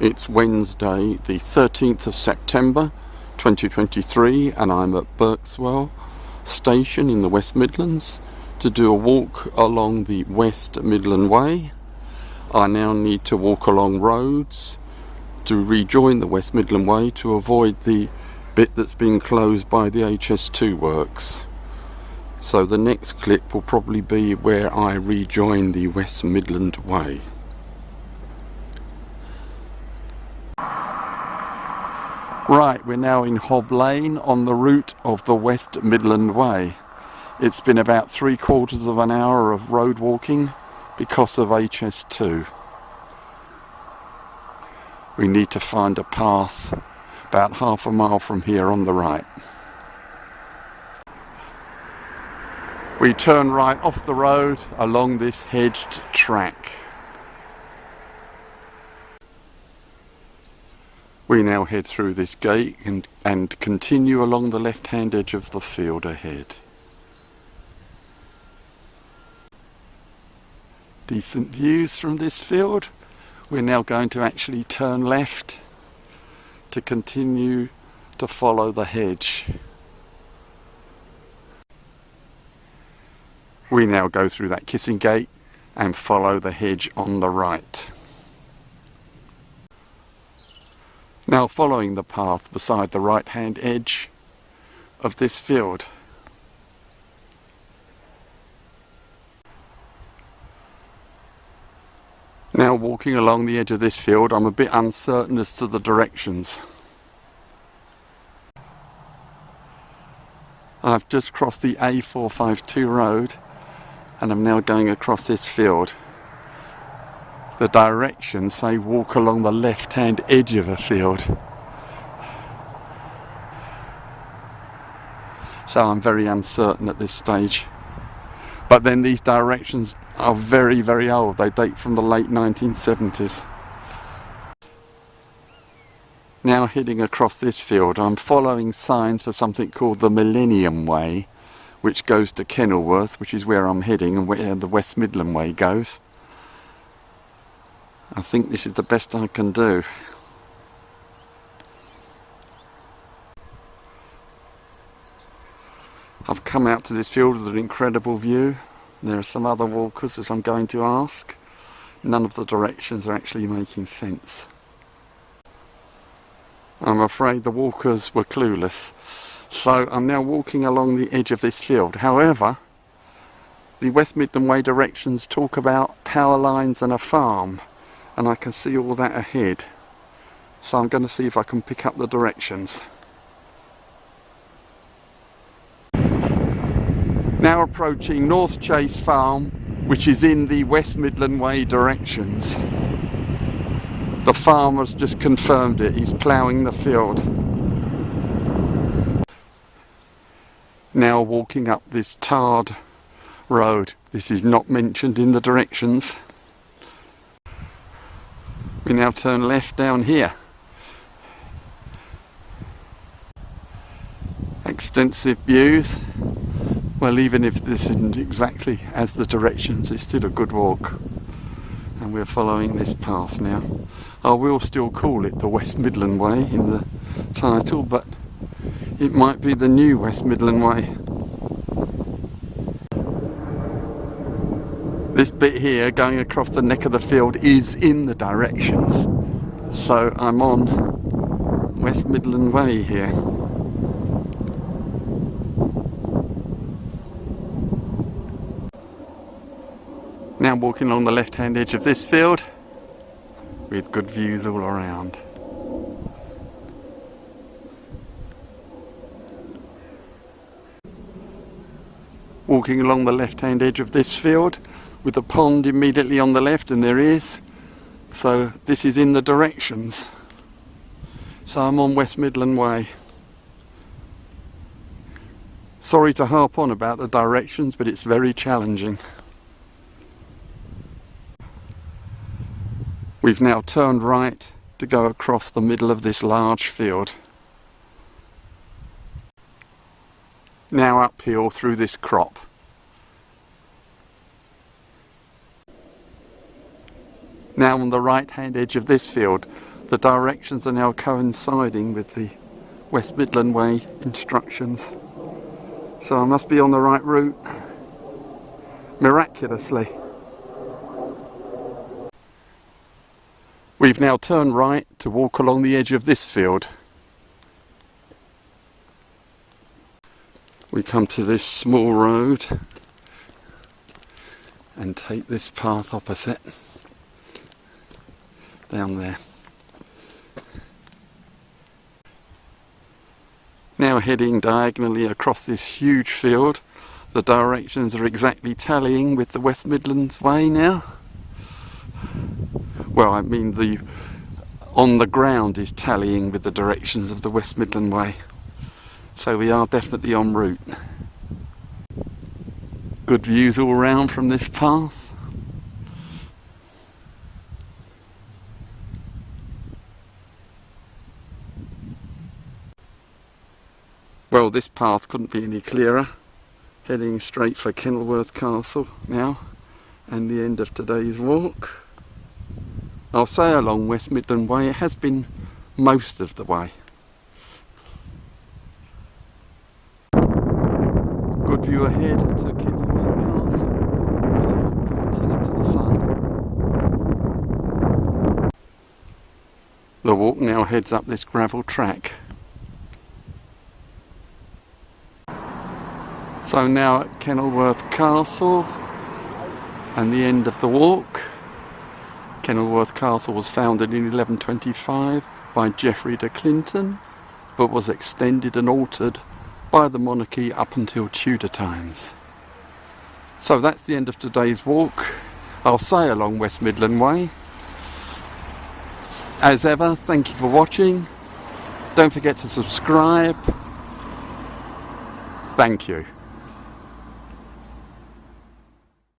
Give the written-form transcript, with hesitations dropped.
It's Wednesday the 13th of September 2023 and I'm at Berkswell Station in the West Midlands to do a walk along the West Midland Way. I now need to walk along roads to rejoin the West Midland Way to avoid the bit that's been closed by the HS2 works. So the next clip will probably be where I rejoin the West Midland Way. Right, we're now in Hob Lane on the route of the West Midland Way. It's been about 3/4 of an hour of road walking because of HS2. We need to find a path about half a mile from here on the right. We turn right off the road along this hedged track. We now head through this gate and continue along the left-hand edge of the field ahead. Decent views from this field. We're now going to actually turn left to continue to follow the hedge. We now go through that kissing gate and follow the hedge on the right. Now following the path beside the right-hand edge of this field. Now walking along the edge of this field, I'm a bit uncertain as to the directions. I've just crossed the A452 road and I'm now going across this field. The directions say walk along the left-hand edge of a field. So I'm very uncertain at this stage. But then these directions are very, very old. They date from the late 1970s. Now heading across this field, I'm following signs for something called the Millennium Way, which goes to Kenilworth, which is where I'm heading and where the West Midland Way goes. I think this is the best I can do. I've come out to this field with an incredible view. There are some other walkers, as I'm going to ask. None of the directions are actually making sense. I'm afraid the walkers were clueless. So I'm now walking along the edge of this field. However, the West Midland Way directions talk about power lines and a farm. And I can see all that ahead. So I'm going to see if I can pick up the directions. Now approaching North Chase Farm, which is in the West Midland Way directions. The farmer's just confirmed it, he's ploughing the field. Now walking up this tarred road. This is not mentioned in the directions. We now turn left down here. Extensive views. Well, even if this isn't exactly as the directions, it's still a good walk. And we're following this path now. I will still call it the West Midland Way in the title, but it might be the new West Midland Way. This bit here going across the neck of the field is in the directions. So I'm on West Midland Way here. Now walking along the left-hand edge of this field with good views all around. Walking along the left-hand edge of this field with a pond immediately on the left, and there is. So this is in the directions. So I'm on West Midland Way. Sorry to harp on about the directions, but it's very challenging. We've now turned right to go across the middle of this large field. Now uphill through this crop. Now on the right hand edge of this field, the directions are now coinciding with the West Midland Way instructions. So I must be on the right route, miraculously. We've now turned right to walk along the edge of this field. We come to this small road and take this path opposite, down there. Now heading diagonally across this huge field. The directions are exactly tallying with the West Midlands Way now. Well, I mean the on the ground is tallying with the directions of the West Midland Way. So we are definitely en route. Good views all round from this path. Well, this path couldn't be any clearer. Heading straight for Kenilworth Castle now, and the end of today's walk. I'll say along West Midland Way, it has been most of the way. Good view ahead to Kenilworth Castle, pointing into the sun. The walk now heads up this gravel track. So now at Kenilworth Castle and the end of the walk. Kenilworth Castle was founded in 1125 by Geoffrey de Clinton, but was extended and altered by the monarchy up until Tudor times. So that's the end of today's walk. I'll say along West Midland Way. As ever, thank you for watching. Don't forget to subscribe. Thank you.